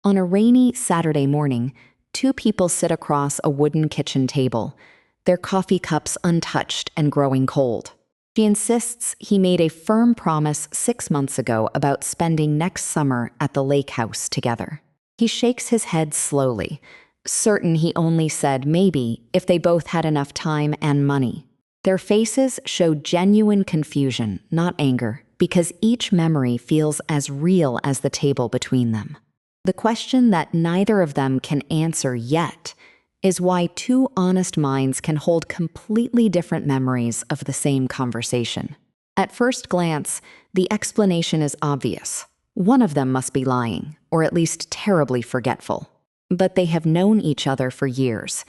On a rainy Saturday morning, two people sit across a wooden kitchen table, their coffee cups untouched and growing cold. She insists he made a firm promise 6 months ago about spending next summer at the lake house together. He shakes his head slowly, certain he only said maybe if they both had enough time and money. Their faces show genuine confusion, not anger, because each memory feels as real as the table between them. The question that neither of them can answer yet is why two honest minds can hold completely different memories of the same conversation. At first glance, the explanation is obvious. One of them must be lying, or at least terribly forgetful. But they have known each other for years,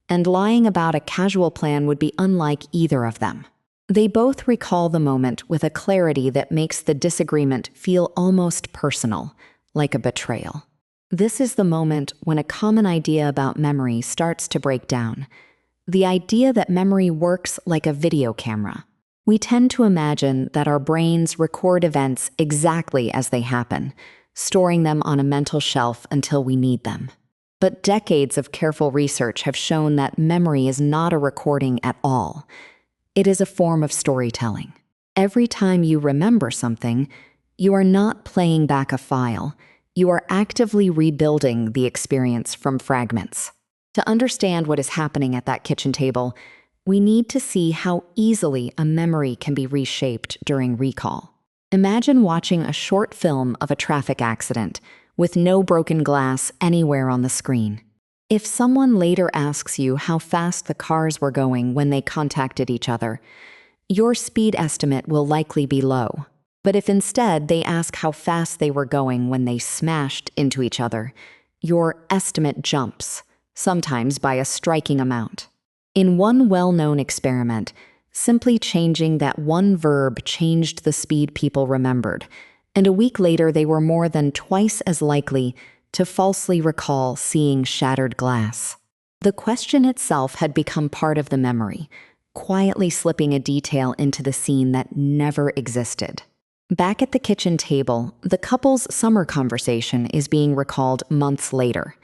and lying about a casual plan would be unlike either of them. They both recall the moment with a clarity that makes the disagreement feel almost personal, like a betrayal. This is the moment when a common idea about memory starts to break down. The idea that memory works like a video camera. We tend to imagine that our brains record events exactly as they happen, storing them on a mental shelf until we need them. But decades of careful research have shown that memory is not a recording at all. It is a form of storytelling. Every time you remember something, you are not playing back a file. You are actively rebuilding the experience from fragments. To understand what is happening at that kitchen table, we need to see how easily a memory can be reshaped during recall. Imagine watching a short film of a traffic accident with no broken glass anywhere on the screen. If someone later asks you how fast the cars were going when they contacted each other, your speed estimate will likely be low. But if instead they ask how fast they were going when they smashed into each other, your estimate jumps, sometimes by a striking amount. In one well-known experiment, simply changing that one verb changed the speed people remembered, and a week later they were more than twice as likely to falsely recall seeing shattered glass. The question itself had become part of the memory, quietly slipping a detail into the scene that never existed. Back at the kitchen table, the couple's summer conversation is being recalled months later,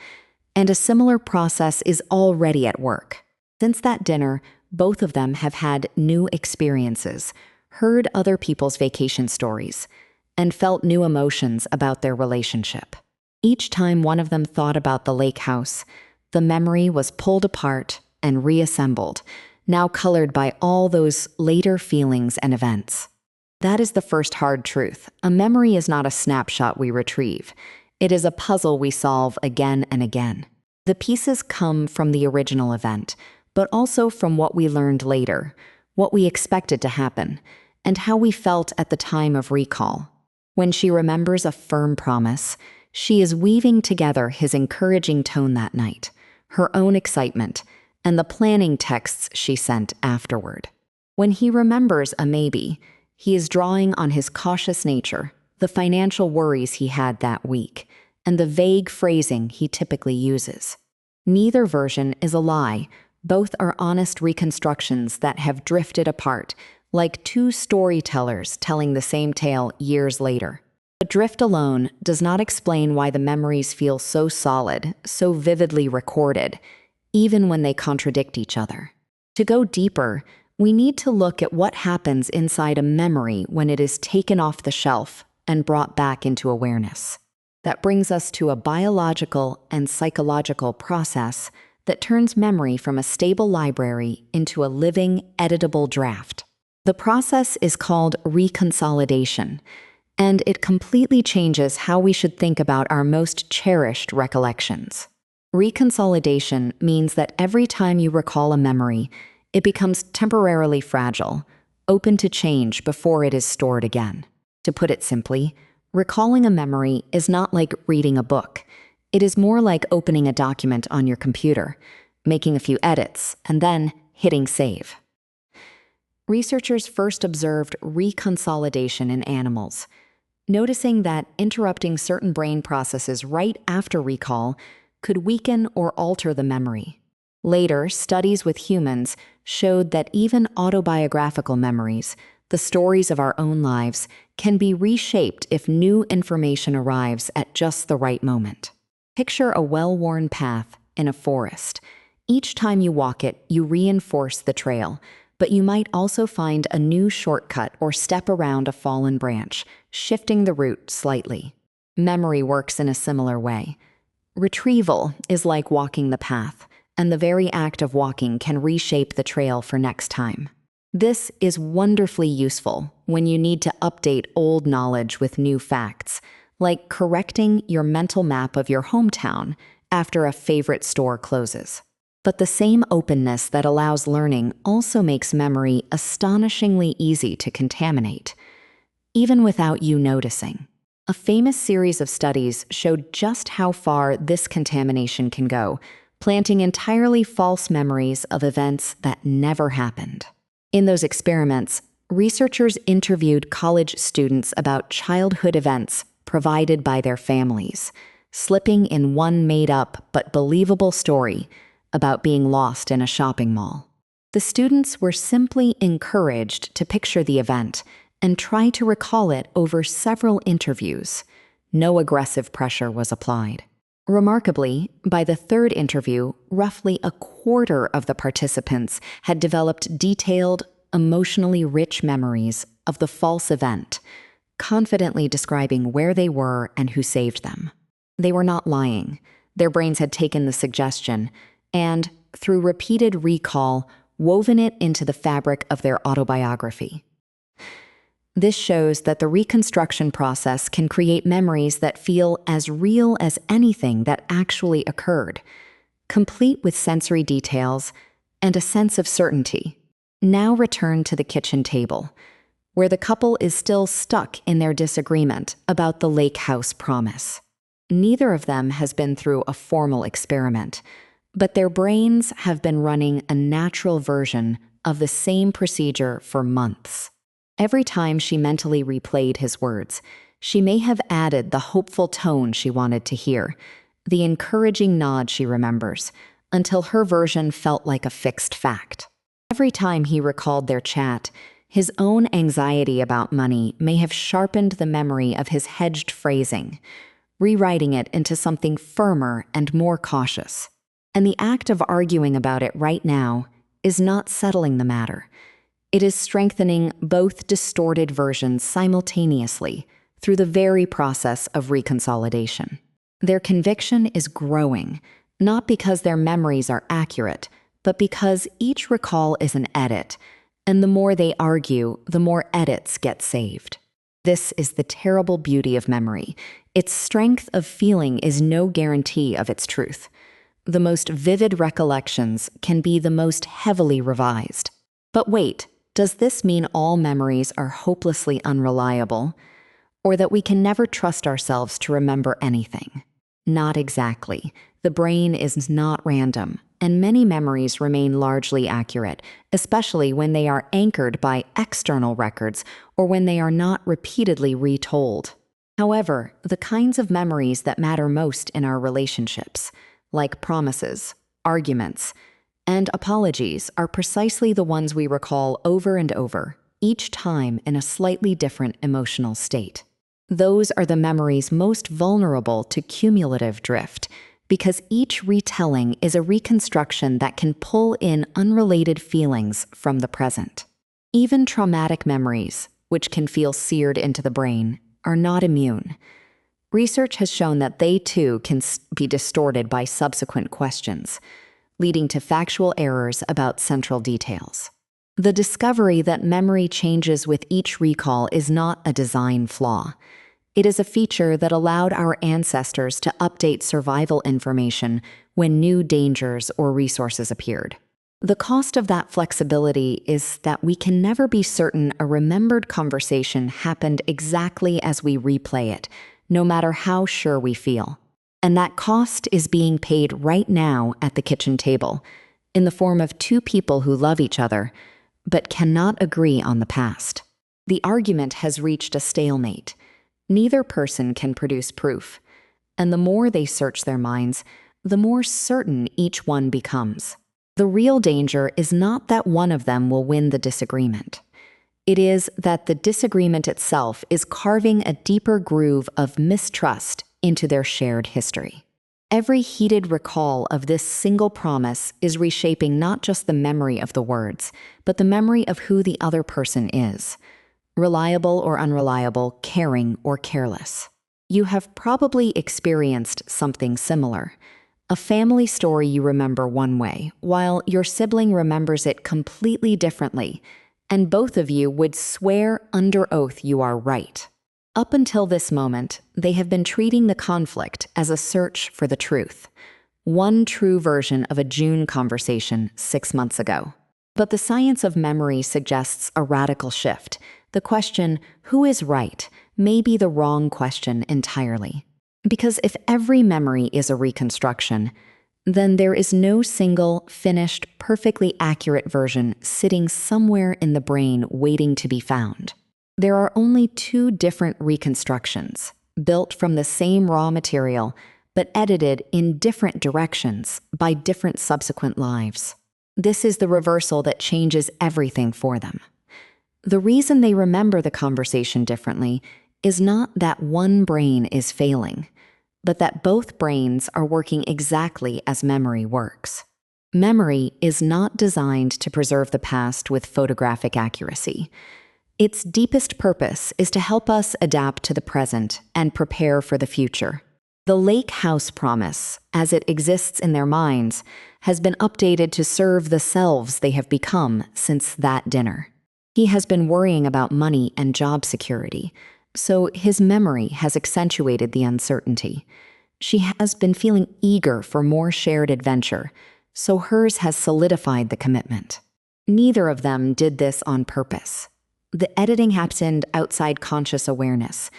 and a similar process is already at work. Since that dinner, both of them have had new experiences, heard other people's vacation stories, and felt new emotions about their relationship. Each time one of them thought about the lake house, the memory was pulled apart and reassembled, now colored by all those later feelings and events. That is the first hard truth. A memory is not a snapshot we retrieve. It is a puzzle we solve again and again. The pieces come from the original event, but also from what we learned later, what we expected to happen, and how we felt at the time of recall. When she remembers a firm promise, she is weaving together his encouraging tone that night, her own excitement, and the planning texts she sent afterward. When he remembers a maybe, he is drawing on his cautious nature, the financial worries he had that week, and the vague phrasing he typically uses. Neither version is a lie. Both are honest reconstructions that have drifted apart, like two storytellers telling the same tale years later. The drift alone does not explain why the memories feel so solid, so vividly recorded, even when they contradict each other. To go deeper, we need to look at what happens inside a memory when it is taken off the shelf and brought back into awareness. That brings us to a biological and psychological process that turns memory from a stable library into a living, editable draft. The process is called reconsolidation, and it completely changes how we should think about our most cherished recollections. Reconsolidation means that every time you recall a memory, it becomes temporarily fragile, open to change before it is stored again. To put it simply, recalling a memory is not like reading a book. It is more like opening a document on your computer, making a few edits, and then hitting save. Researchers first observed reconsolidation in animals, noticing that interrupting certain brain processes right after recall could weaken or alter the memory. Later, studies with humans showed that even autobiographical memories, the stories of our own lives, can be reshaped if new information arrives at just the right moment. Picture a well-worn path in a forest. Each time you walk it, you reinforce the trail, but you might also find a new shortcut or step around a fallen branch, shifting the route slightly. Memory works in a similar way. Retrieval is like walking the path, and the very act of walking can reshape the trail for next time. This is wonderfully useful when you need to update old knowledge with new facts, like correcting your mental map of your hometown after a favorite store closes. But the same openness that allows learning also makes memory astonishingly easy to contaminate, even without you noticing. A famous series of studies showed just how far this contamination can go, planting entirely false memories of events that never happened. In those experiments, researchers interviewed college students about childhood events provided by their families, slipping in one made-up but believable story about being lost in a shopping mall. The students were simply encouraged to picture the event and try to recall it over several interviews. No aggressive pressure was applied. Remarkably, by the third interview, roughly a quarter of the participants had developed detailed, emotionally rich memories of the false event, confidently describing where they were and who saved them. They were not lying. Their brains had taken the suggestion and, through repeated recall, woven it into the fabric of their autobiography. This shows that the reconstruction process can create memories that feel as real as anything that actually occurred, complete with sensory details and a sense of certainty. Now return to the kitchen table, where the couple is still stuck in their disagreement about the lake house promise. Neither of them has been through a formal experiment, but their brains have been running a natural version of the same procedure for months. Every time she mentally replayed his words, she may have added the hopeful tone she wanted to hear, the encouraging nod she remembers, until her version felt like a fixed fact. Every time he recalled their chat, his own anxiety about money may have sharpened the memory of his hedged phrasing, rewriting it into something firmer and more cautious. And the act of arguing about it right now is not settling the matter. It is strengthening both distorted versions simultaneously through the very process of reconsolidation. Their conviction is growing, not because their memories are accurate, but because each recall is an edit, and the more they argue, the more edits get saved. This is the terrible beauty of memory. Its strength of feeling is no guarantee of its truth. The most vivid recollections can be the most heavily revised. But wait, does this mean all memories are hopelessly unreliable, or that we can never trust ourselves to remember anything? Not exactly. The brain is not random, and many memories remain largely accurate, especially when they are anchored by external records or when they are not repeatedly retold. However, the kinds of memories that matter most in our relationships, like promises, arguments, and apologies, are precisely the ones we recall over and over, each time in a slightly different emotional state. Those are the memories most vulnerable to cumulative drift, because each retelling is a reconstruction that can pull in unrelated feelings from the present. Even traumatic memories, which can feel seared into the brain, are not immune. Research has shown that they too can be distorted by subsequent questions, leading to factual errors about central details. The discovery that memory changes with each recall is not a design flaw. It is a feature that allowed our ancestors to update survival information when new dangers or resources appeared. The cost of that flexibility is that we can never be certain a remembered conversation happened exactly as we replay it, no matter how sure we feel. And that cost is being paid right now at the kitchen table, in the form of two people who love each other, but cannot agree on the past. The argument has reached a stalemate. Neither person can produce proof, and the more they search their minds, the more certain each one becomes. The real danger is not that one of them will win the disagreement. It is that the disagreement itself is carving a deeper groove of mistrust into their shared history. Every heated recall of this single promise is reshaping not just the memory of the words, but the memory of who the other person is. Reliable or unreliable, caring or careless. You have probably experienced something similar. A family story you remember one way, while your sibling remembers it completely differently, and both of you would swear under oath you are right. Up until this moment, they have been treating the conflict as a search for the truth. One true version of a June conversation 6 months ago. But the science of memory suggests a radical shift. The question, who is right, may be the wrong question entirely. Because if every memory is a reconstruction, then there is no single, finished, perfectly accurate version sitting somewhere in the brain waiting to be found. There are only two different reconstructions, built from the same raw material, but edited in different directions by different subsequent lives. This is the reversal that changes everything for them. The reason they remember the conversation differently is not that one brain is failing, but that both brains are working exactly as memory works. Memory is not designed to preserve the past with photographic accuracy. Its deepest purpose is to help us adapt to the present and prepare for the future. The lake house promise, as it exists in their minds, has been updated to serve the selves they have become since that dinner. He has been worrying about money and job security, so his memory has accentuated the uncertainty. She has been feeling eager for more shared adventure, so hers has solidified the commitment. Neither of them did this on purpose. The editing happened outside conscious awareness,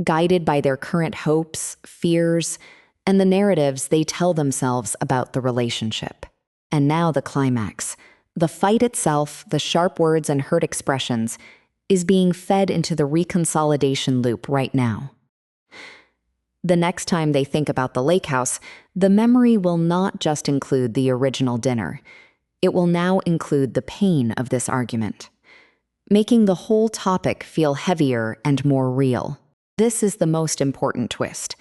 guided by their current hopes, fears, and the narratives they tell themselves about the relationship. And now the climax. The fight itself, the sharp words and hurt expressions, is being fed into the reconsolidation loop right now. The next time they think about the lake house, the memory will not just include the original dinner. It will now include the pain of this argument, making the whole topic feel heavier and more real. This is the most important twist.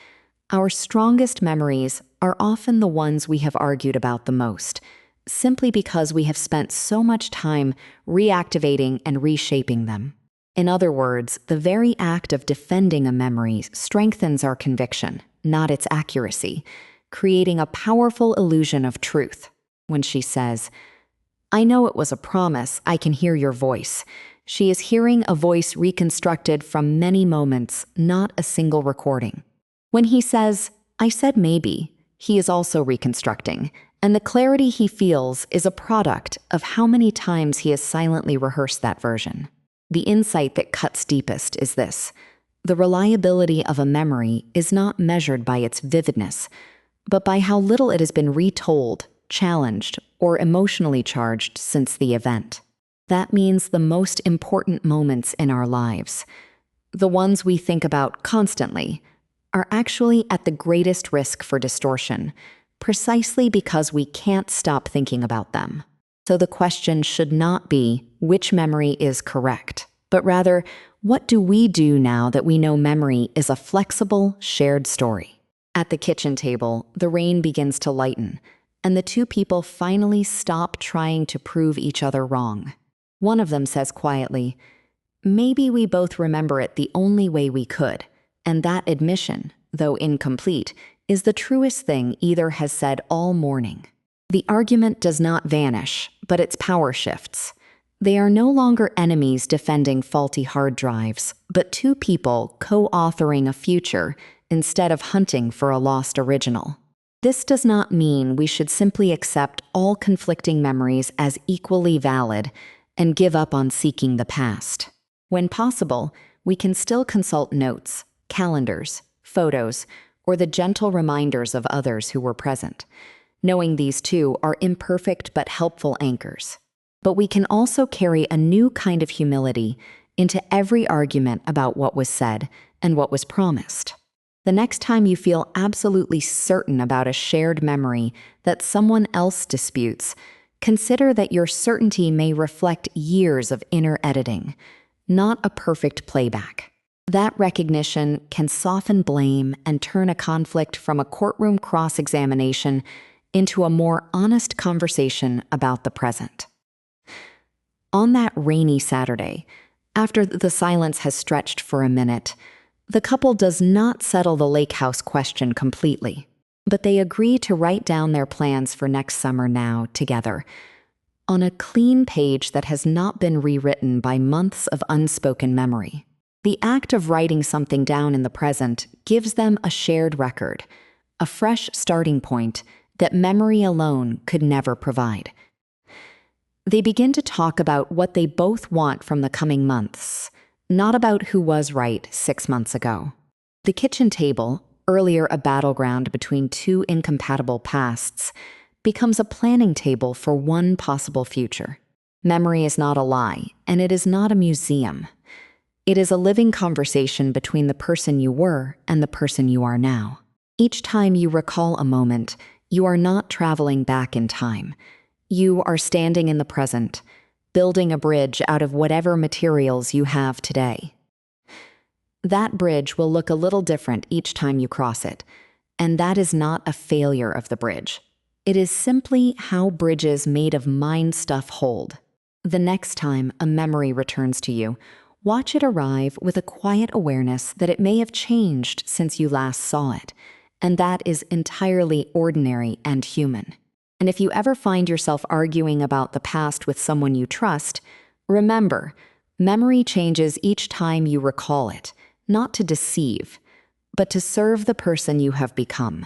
Our strongest memories are often the ones we have argued about the most, simply because we have spent so much time reactivating and reshaping them. In other words, the very act of defending a memory strengthens our conviction, not its accuracy, creating a powerful illusion of truth. When she says, "I know it was a promise, I can hear your voice," she is hearing a voice reconstructed from many moments, not a single recording. When he says, "I said maybe," he is also reconstructing, and the clarity he feels is a product of how many times he has silently rehearsed that version. The insight that cuts deepest is this: the reliability of a memory is not measured by its vividness, but by how little it has been retold, challenged, or emotionally charged since the event. That means the most important moments in our lives, the ones we think about constantly, are actually at the greatest risk for distortion, precisely because we can't stop thinking about them. So the question should not be which memory is correct, but rather, what do we do now that we know memory is a flexible, shared story? At the kitchen table, the rain begins to lighten, and the two people finally stop trying to prove each other wrong. One of them says quietly, "Maybe we both remember it the only way we could," and that admission, though incomplete, is the truest thing either has said all morning. The argument does not vanish, but its power shifts. They are no longer enemies defending faulty hard drives, but two people co-authoring a future instead of hunting for a lost original. This does not mean we should simply accept all conflicting memories as equally valid and give up on seeking the past. When possible, we can still consult notes, calendars, photos, or the gentle reminders of others who were present, knowing these too are imperfect but helpful anchors. But we can also carry a new kind of humility into every argument about what was said and what was promised. The next time you feel absolutely certain about a shared memory that someone else disputes, consider that your certainty may reflect years of inner editing, not a perfect playback. That recognition can soften blame and turn a conflict from a courtroom cross-examination into a more honest conversation about the present. On that rainy Saturday, after the silence has stretched for a minute, the couple does not settle the lake house question completely, but they agree to write down their plans for next summer now together, on a clean page that has not been rewritten by months of unspoken memory. The act of writing something down in the present gives them a shared record, a fresh starting point that memory alone could never provide. They begin to talk about what they both want from the coming months, not about who was right 6 months ago. The kitchen table, earlier a battleground between two incompatible pasts, becomes a planning table for one possible future. Memory is not a lie, and it is not a museum. It is a living conversation between the person you were and the person you are now. Each time you recall a moment, you are not traveling back in time. You are standing in the present, building a bridge out of whatever materials you have today. That bridge will look a little different each time you cross it, and that is not a failure of the bridge. It is simply how bridges made of mind stuff hold. The next time a memory returns to you, watch it arrive with a quiet awareness that it may have changed since you last saw it, and that is entirely ordinary and human. And if you ever find yourself arguing about the past with someone you trust, remember, memory changes each time you recall it, not to deceive, but to serve the person you have become.